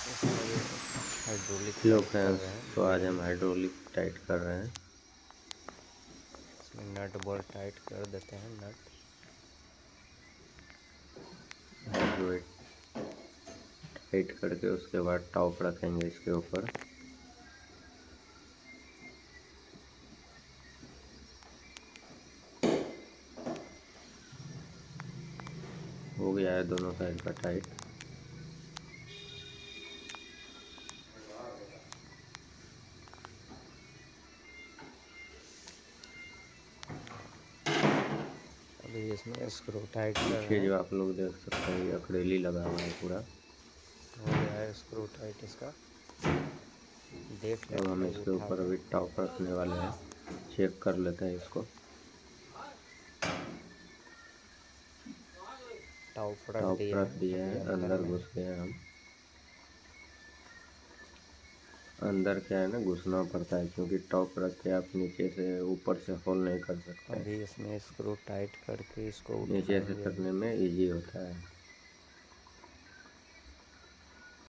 इसमें भी hydraulic hello tight कर फ्रेंड्स, रहे हैं तो आज धीरे हम धीरे। हाइड्रोलिक टाइट कर रहे हैं। इसमें नट बोल्ट टाइट कर देते हैं। नट हाइड्रोलिक टाइट करके उसके बाद टॉप रखेंगे इसके ऊपर। हो गया है दोनों साइड का टाइट। अभी इसमें स्क्रू टाइट कर रहे पीछे हैं। जो आप लोग देख सकते हैं ये अकरेली लगा हुआ है पूरा। हो गया है स्क्रू टाइट इसका। देख अब लेते हम हैं इसके उठा ऊपर के। अभी टॉप रखने वाले हैं। चेक कर लेते हैं इसको। टॉप रख टॉप दिए रख हैं दिया अभी है, अंदर अंदर में। घुस गए हम। अंदर क्या है ना, घुसना पड़ता है क्योंकि टॉप रख के आप नीचे से ऊपर से होल नहीं कर सकते। अभी इसमें स्क्रू टाइट करके इसको नीचे से उठाएंगे। करने में इजी होता है।